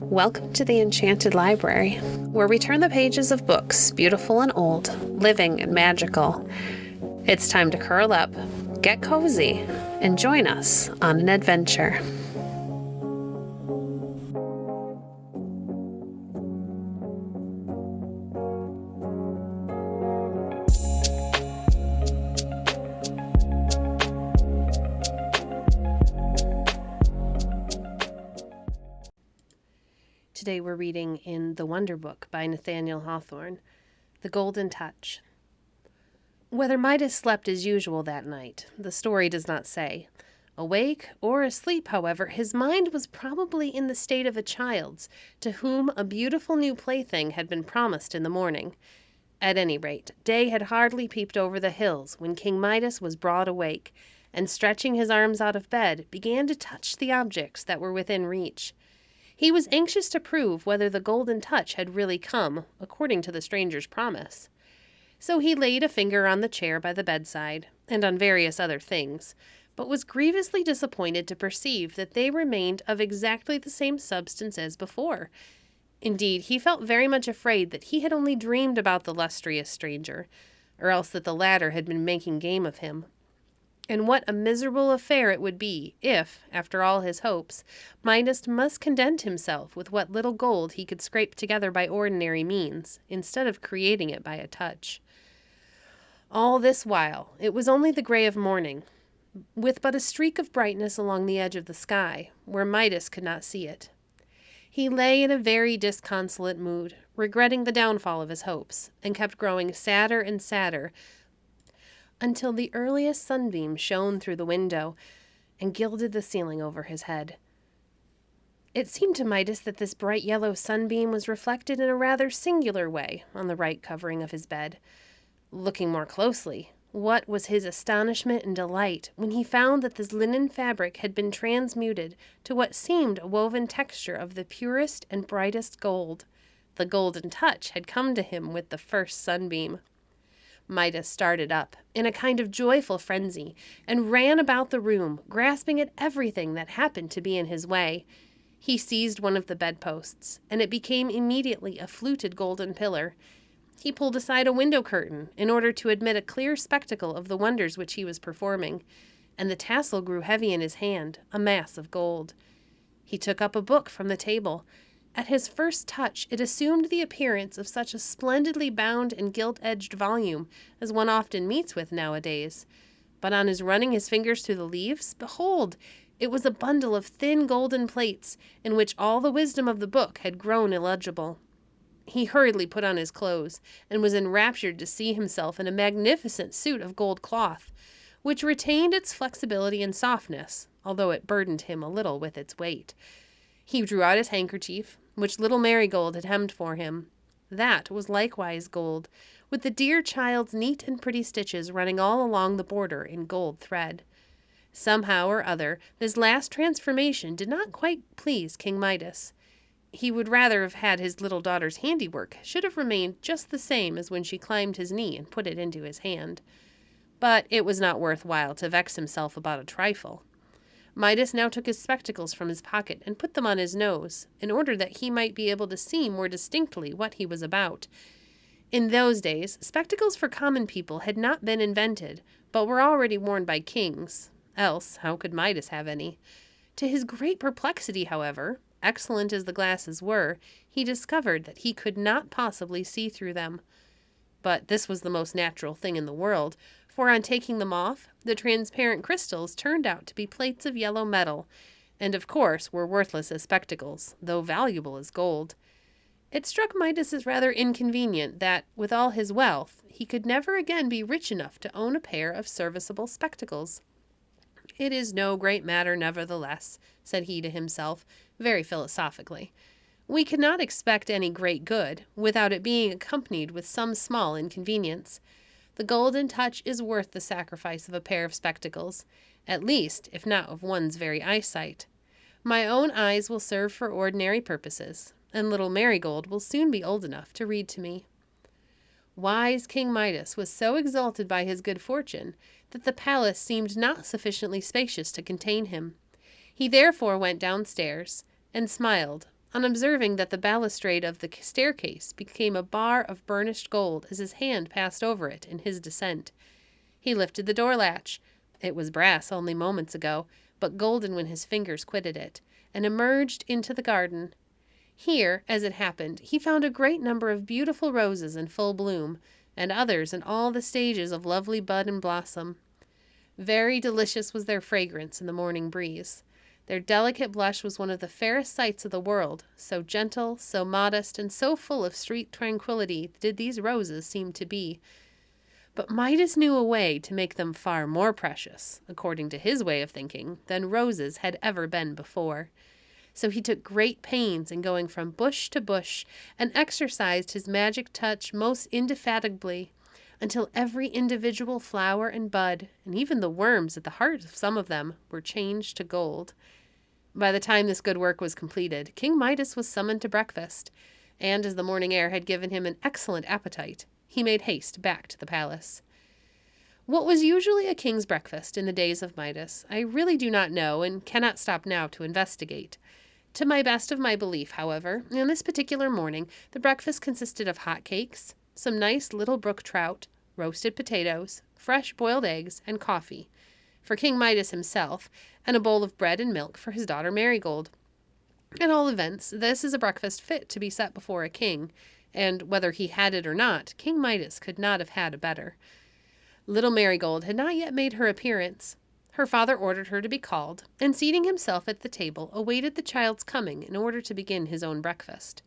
Welcome to the Enchanted Library, where we turn the pages of books, beautiful and old, living and magical. It's time to curl up, get cozy, and join us on an adventure. Today we're reading in The Wonder Book by Nathaniel Hawthorne, The Golden Touch. Whether Midas slept as usual that night, the story does not say. Awake or asleep, however, his mind was probably in the state of a child's, to whom a beautiful new plaything had been promised in the morning. At any rate, day had hardly peeped over the hills when King Midas was broad awake, and stretching his arms out of bed, began to touch the objects that were within reach. He was anxious to prove whether the golden touch had really come, according to the stranger's promise. So he laid a finger on the chair by the bedside, and on various other things, but was grievously disappointed to perceive that they remained of exactly the same substance as before. Indeed, he felt very much afraid that he had only dreamed about the lustrous stranger, or else that the latter had been making game of him. And what a miserable affair it would be if, after all his hopes, Midas must content himself with what little gold he could scrape together by ordinary means, instead of creating it by a touch. All this while, it was only the gray of morning, with but a streak of brightness along the edge of the sky, where Midas could not see it. He lay in a very disconsolate mood, regretting the downfall of his hopes, and kept growing sadder and sadder, until the earliest sunbeam shone through the window and gilded the ceiling over his head. It seemed to Midas that this bright yellow sunbeam was reflected in a rather singular way on the right covering of his bed. Looking more closely, what was his astonishment and delight when he found that this linen fabric had been transmuted to what seemed a woven texture of the purest and brightest gold. The golden touch had come to him with the first sunbeam. Midas started up in a kind of joyful frenzy and ran about the room, grasping at everything that happened to be in his way. He seized one of the bedposts, and it became immediately a fluted golden pillar. He pulled aside a window curtain in order to admit a clear spectacle of the wonders which he was performing, and the tassel grew heavy in his hand, a mass of gold. He took up a book from the table. At his first touch, it assumed the appearance of such a splendidly bound and gilt-edged volume as one often meets with nowadays. But on his running his fingers through the leaves, behold, it was a bundle of thin golden plates in which all the wisdom of the book had grown illegible. He hurriedly put on his clothes, and was enraptured to see himself in a magnificent suit of gold cloth, which retained its flexibility and softness, although it burdened him a little with its weight. He drew out his handkerchief, which little Marigold had hemmed for him. That was likewise gold, with the dear child's neat and pretty stitches running all along the border in gold thread. Somehow or other, this last transformation did not quite please King Midas. He would rather have had his little daughter's handiwork should have remained just the same as when she climbed his knee and put it into his hand. But it was not worth while to vex himself about a trifle. Midas now took his spectacles from his pocket and put them on his nose, in order that he might be able to see more distinctly what he was about. In those days, spectacles for common people had not been invented, but were already worn by kings. Else, how could Midas have any? To his great perplexity, however, excellent as the glasses were, he discovered that he could not possibly see through them. But this was the most natural thing in the world, for on taking them off, the transparent crystals turned out to be plates of yellow metal, and of course were worthless as spectacles, though valuable as gold. It struck Midas as rather inconvenient that, with all his wealth, he could never again be rich enough to own a pair of serviceable spectacles. "It is no great matter, nevertheless," said he to himself, very philosophically. "We cannot expect any great good without it being accompanied with some small inconvenience. The golden touch is worth the sacrifice of a pair of spectacles, at least, if not of one's very eyesight. My own eyes will serve for ordinary purposes, and little Marigold will soon be old enough to read to me." Wise King Midas was so exalted by his good fortune that the palace seemed not sufficiently spacious to contain him. He therefore went downstairs, and smiled, on observing that the balustrade of the staircase became a bar of burnished gold as his hand passed over it in his descent. He lifted the door latch. It was brass only moments ago, but golden when his fingers quitted it, and emerged into the garden. Here, as it happened, he found a great number of beautiful roses in full bloom, and others in all the stages of lovely bud and blossom. Very delicious was their fragrance in the morning breeze. Their delicate blush was one of the fairest sights of the world, so gentle, so modest, and so full of sweet tranquillity did these roses seem to be. But Midas knew a way to make them far more precious, according to his way of thinking, than roses had ever been before. So he took great pains in going from bush to bush, and exercised his magic touch most indefatigably, until every individual flower and bud, and even the worms at the heart of some of them, were changed to gold. By the time this good work was completed, King Midas was summoned to breakfast, and as the morning air had given him an excellent appetite, he made haste back to the palace. What was usually a king's breakfast in the days of Midas, I really do not know and cannot stop now to investigate. To my best of my belief, however, in this particular morning, the breakfast consisted of hot cakes, some nice little brook trout, roasted potatoes, fresh boiled eggs, and coffee, for King Midas himself, and a bowl of bread and milk for his daughter Marigold. At all events, this is a breakfast fit to be set before a king, and whether he had it or not, King Midas could not have had a better. Little Marigold had not yet made her appearance. Her father ordered her to be called, and seating himself at the table, awaited the child's coming in order to begin his own breakfast.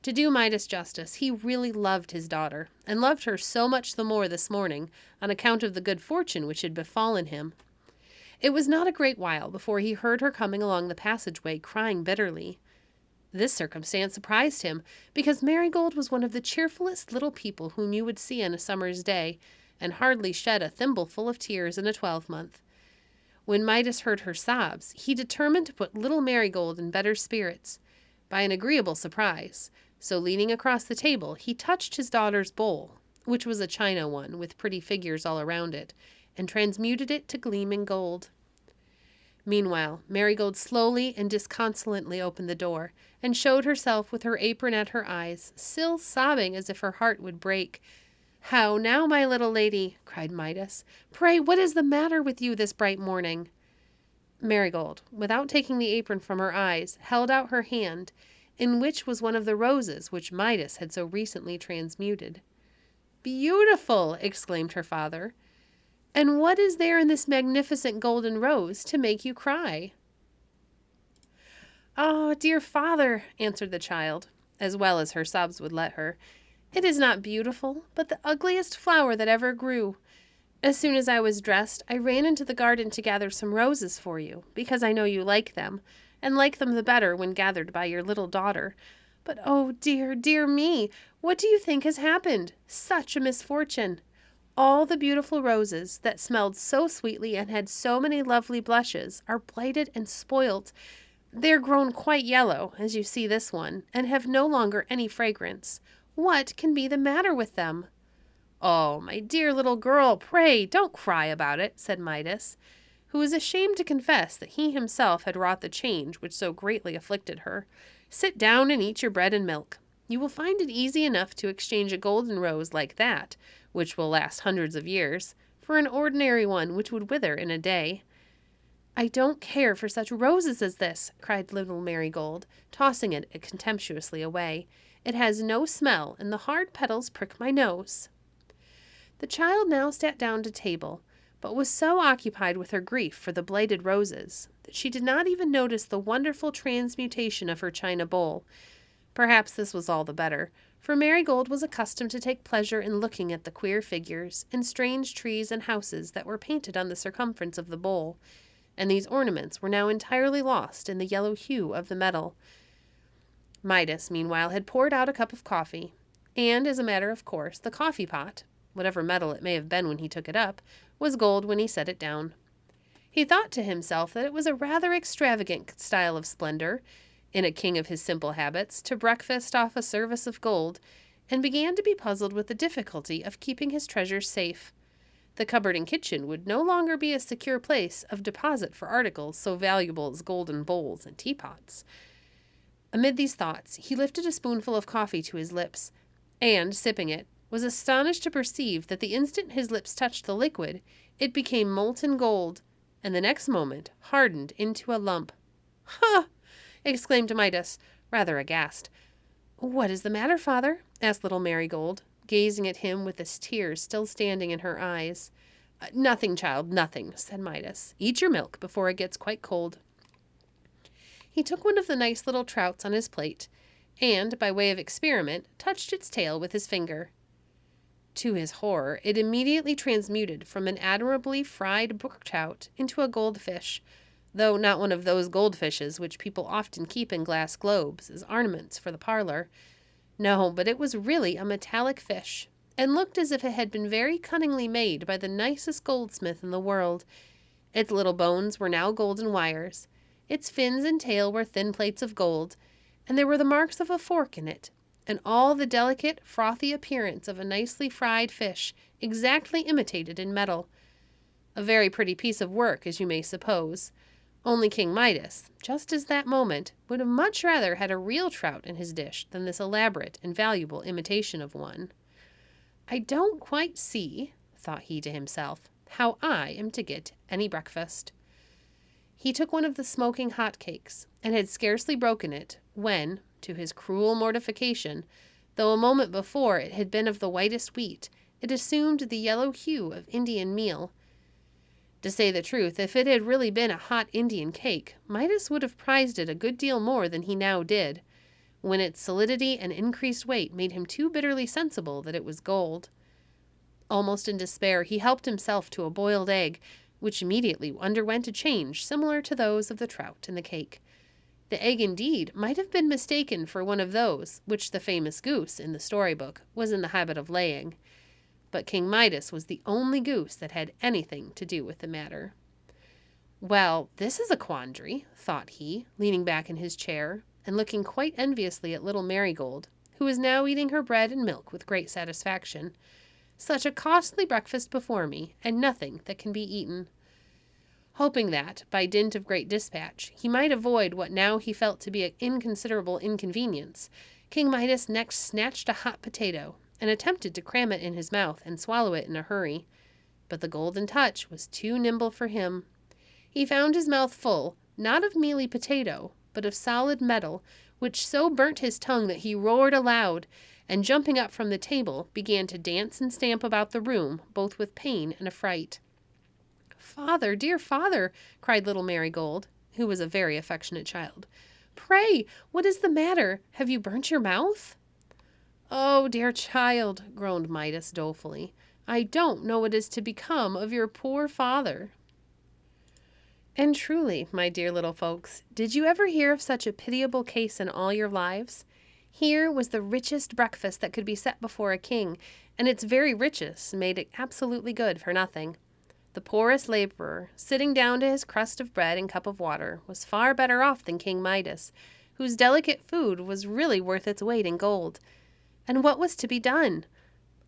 To do Midas justice, he really loved his daughter, and loved her so much the more this morning, on account of the good fortune which had befallen him. It was not a great while before he heard her coming along the passageway, crying bitterly. This circumstance surprised him, because Marigold was one of the cheerfulest little people whom you would see on a summer's day, and hardly shed a thimbleful of tears in a 12-month. When Midas heard her sobs, he determined to put little Marigold in better spirits, by an agreeable surprise. So leaning across the table, he touched his daughter's bowl, which was a china one with pretty figures all around it, and transmuted it to gleaming gold. Meanwhile, Marigold slowly and disconsolately opened the door, and showed herself with her apron at her eyes, still sobbing as if her heart would break. "How now, my little lady?" cried Midas. "Pray, what is the matter with you this bright morning?" Marigold, without taking the apron from her eyes, held out her hand, in which was one of the roses which Midas had so recently transmuted. "Beautiful!" exclaimed her father. "And what is there in this magnificent golden rose to make you cry?" "Ah, dear father," answered the child, as well as her sobs would let her, "it is not beautiful, but the ugliest flower that ever grew. As soon as I was dressed, I ran into the garden to gather some roses for you, because I know you like them, and like them the better when gathered by your little daughter. But oh dear, dear me, what do you think has happened? Such a misfortune! All the beautiful roses that smelled so sweetly and had so many lovely blushes are blighted and spoilt. They're grown quite yellow, as you see this one, and have no longer any fragrance. What can be the matter with them?" "Oh, my dear little girl, pray don't cry about it," said Midas, who was ashamed to confess that he himself had wrought the change which so greatly afflicted her. "Sit down and eat your bread and milk. You will find it easy enough to exchange a golden rose like that, which will last hundreds of years, for an ordinary one which would wither in a day." "I don't care for such roses as this," cried little Marigold, tossing it contemptuously away. "It has no smell, and the hard petals prick my nose." The child now sat down to table, but was so occupied with her grief for the blighted roses that she did not even notice the wonderful transmutation of her china bowl. Perhaps this was all the better, for Marigold was accustomed to take pleasure in looking at the queer figures and strange trees and houses that were painted on the circumference of the bowl, and these ornaments were now entirely lost in the yellow hue of the metal. Midas, meanwhile, had poured out a cup of coffee, and, as a matter of course, the coffee pot, whatever metal it may have been when he took it up, was gold when he set it down. He thought to himself that it was a rather extravagant style of splendor, in a king of his simple habits, to breakfast off a service of gold, and began to be puzzled with the difficulty of keeping his treasures safe. The cupboard and kitchen would no longer be a secure place of deposit for articles so valuable as golden bowls and teapots. Amid these thoughts, he lifted a spoonful of coffee to his lips, and, sipping it, was astonished to perceive that the instant his lips touched the liquid, it became molten gold, and the next moment hardened into a lump. "Ha!" exclaimed Midas, rather aghast. "What is the matter, father?" asked little Marigold, gazing at him with the tears still standing in her eyes. "Nothing, child, nothing," said Midas. "Eat your milk before it gets quite cold." He took one of the nice little trouts on his plate, and, by way of experiment, touched its tail with his finger. To his horror, it immediately transmuted from an admirably fried brook trout into a goldfish, though not one of those goldfishes which people often keep in glass globes as ornaments for the parlor. No, but it was really a metallic fish, and looked as if it had been very cunningly made by the nicest goldsmith in the world. Its little bones were now golden wires, its fins and tail were thin plates of gold, and there were the marks of a fork in it, and all the delicate, frothy appearance of a nicely fried fish, exactly imitated in metal. A very pretty piece of work, as you may suppose. Only King Midas, just as that moment, would have much rather had a real trout in his dish than this elaborate and valuable imitation of one. "I don't quite see," thought he to himself, "how I am to get any breakfast." He took one of the smoking hot cakes, and had scarcely broken it, when, to his cruel mortification, though a moment before it had been of the whitest wheat, it assumed the yellow hue of Indian meal. To say the truth, if it had really been a hot Indian cake, Midas would have prized it a good deal more than he now did, when its solidity and increased weight made him too bitterly sensible that it was gold. Almost in despair, he helped himself to a boiled egg, which immediately underwent a change similar to those of the trout and the cake. The egg, indeed, might have been mistaken for one of those which the famous goose, in the storybook, was in the habit of laying. But King Midas was the only goose that had anything to do with the matter. "Well, this is a quandary," thought he, leaning back in his chair, and looking quite enviously at little Marigold, who was now eating her bread and milk with great satisfaction. "Such a costly breakfast before me, and nothing that can be eaten." Hoping that, by dint of great dispatch, he might avoid what now he felt to be an inconsiderable inconvenience, King Midas next snatched a hot potato, and attempted to cram it in his mouth and swallow it in a hurry. But the Golden Touch was too nimble for him. He found his mouth full, not of mealy potato, but of solid metal, which so burnt his tongue that he roared aloud, and jumping up from the table, began to dance and stamp about the room, both with pain and affright. "Father, dear father," cried little Marigold, who was a very affectionate child, "pray, what is the matter? Have you burnt your mouth?" "Oh, dear child," groaned Midas dolefully, "I don't know what is to become of your poor father." And truly, my dear little folks, did you ever hear of such a pitiable case in all your lives? Here was the richest breakfast that could be set before a king, and its very richest made it absolutely good for nothing. The poorest laborer, sitting down to his crust of bread and cup of water, was far better off than King Midas, whose delicate food was really worth its weight in gold. And what was to be done?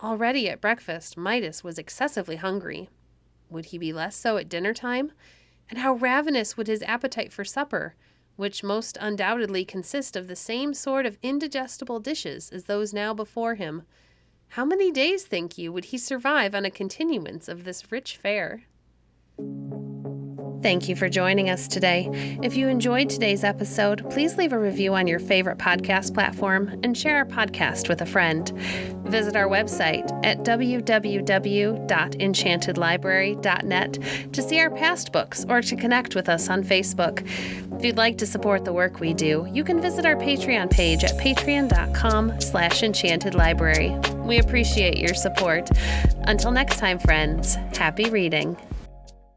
Already at breakfast, Midas was excessively hungry. Would he be less so at dinner time? And how ravenous would his appetite for supper, which most undoubtedly consist of the same sort of indigestible dishes as those now before him? How many days, think you, would he survive on a continuance of this rich fare? Thank you for joining us today. If you enjoyed today's episode, please leave a review on your favorite podcast platform and share our podcast with a friend. Visit our website at www.enchantedlibrary.net to see our past books or to connect with us on Facebook. If you'd like to support the work we do, you can visit our Patreon page at patreon.com/enchantedlibrary. We appreciate your support. Until next time, friends, happy reading.